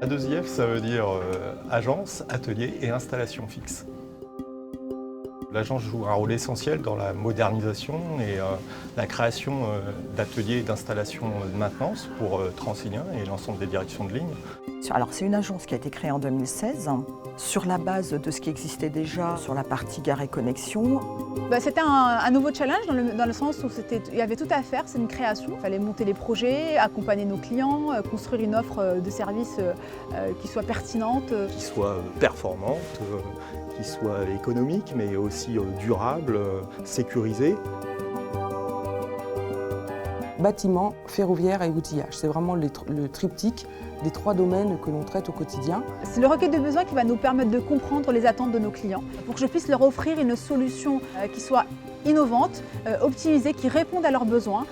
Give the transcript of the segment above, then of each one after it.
A2IF, ça veut dire agence, atelier et installation fixe. L'agence joue un rôle essentiel dans la modernisation et la création d'ateliers et d'installations de maintenance pour Transilien et l'ensemble des directions de ligne. Alors c'est une agence qui a été créée en 2016 sur la base de ce qui existait déjà sur la partie gare et connexion. C'était un nouveau challenge dans le sens où il y avait tout à faire, c'est une création. Il fallait monter les projets, accompagner nos clients, construire une offre de service qui soit pertinente. Qui soit performante, qui soit économique, mais aussi durable, sécurisée. Bâtiment, ferroviaire et outillage, c'est vraiment le triptyque des trois domaines que l'on traite au quotidien. C'est le recueil de besoins qui va nous permettre de comprendre les attentes de nos clients pour que je puisse leur offrir une solution qui soit innovante, optimisée, qui réponde à leurs besoins.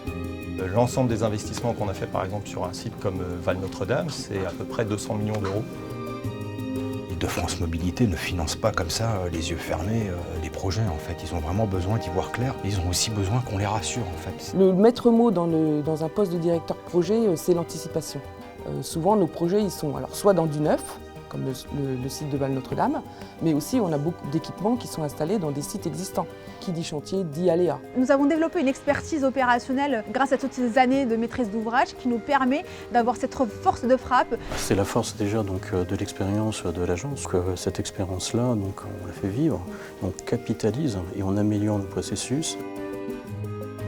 L'ensemble des investissements qu'on a fait par exemple sur un site comme Val-Notre-Dame, c'est à peu près 200 millions d'euros. Île-de-France Mobilité ne finance pas comme ça, les yeux fermés, des projets en fait. Ils ont vraiment besoin d'y voir clair. Ils ont aussi besoin qu'on les rassure en fait. Le maître mot dans un poste de directeur de projet, c'est l'anticipation. Souvent nos projets ils sont alors soit dans du neuf, comme le site de Val-Notre-Dame, mais aussi on a beaucoup d'équipements qui sont installés dans des sites existants. Qui dit chantier dit aléa. Nous avons développé une expertise opérationnelle grâce à toutes ces années de maîtrise d'ouvrage qui nous permet d'avoir cette force de frappe. C'est la force déjà de l'expérience de l'agence. Cette expérience-là, on la fait vivre, on capitalise et on améliore nos processus.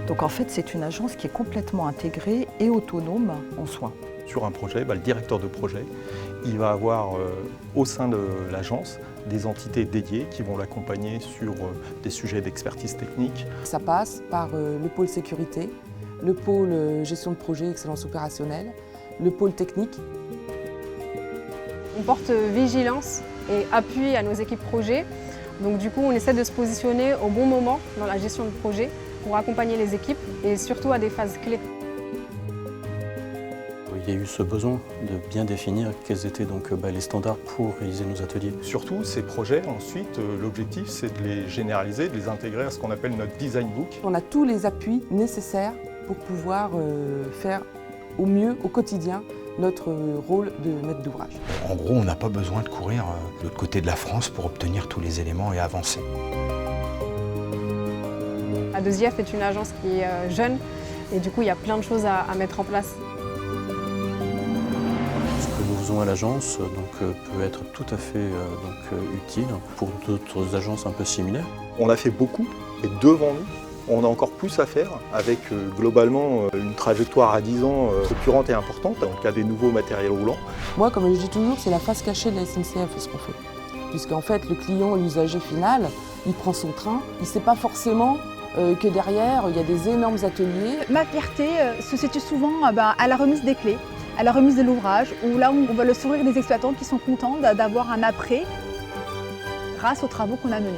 Donc en fait c'est une agence qui est complètement intégrée et autonome en soi. Sur un projet, le directeur de projet, il va avoir au sein de l'agence des entités dédiées qui vont l'accompagner sur des sujets d'expertise technique. Ça passe par le pôle sécurité, le pôle gestion de projet, excellence opérationnelle, le pôle technique. On porte vigilance et appui à nos équipes projets. Donc du coup, on essaie de se positionner au bon moment dans la gestion de projet pour accompagner les équipes et surtout à des phases clés. Il y a eu ce besoin de bien définir quels étaient les standards pour réaliser nos ateliers. Surtout, ces projets, ensuite, l'objectif, c'est de les généraliser, de les intégrer à ce qu'on appelle notre design book. On a tous les appuis nécessaires pour pouvoir faire au mieux, au quotidien, notre rôle de maître d'ouvrage. En gros, on n'a pas besoin de courir de l'autre côté de la France pour obtenir tous les éléments et avancer. A2IF est une agence qui est jeune et du coup, il y a plein de choses à mettre en place. Ce que nous faisons à l'agence peut être tout à fait utile pour d'autres agences un peu similaires. On a fait beaucoup et devant nous, on a encore plus à faire avec globalement une trajectoire à 10 ans structurante et importante dans le cas des nouveaux matériels roulants. Moi, comme je dis toujours, c'est la face cachée de la SNCF ce qu'on fait. Puisqu'en fait, le client, l'usager final, il prend son train, il ne sait pas forcément que derrière, il y a des énormes ateliers. Ma fierté se situe souvent à la remise des clés, à la remise de l'ouvrage, où là on voit le sourire des exploitants qui sont contents d'avoir un après grâce aux travaux qu'on a menés.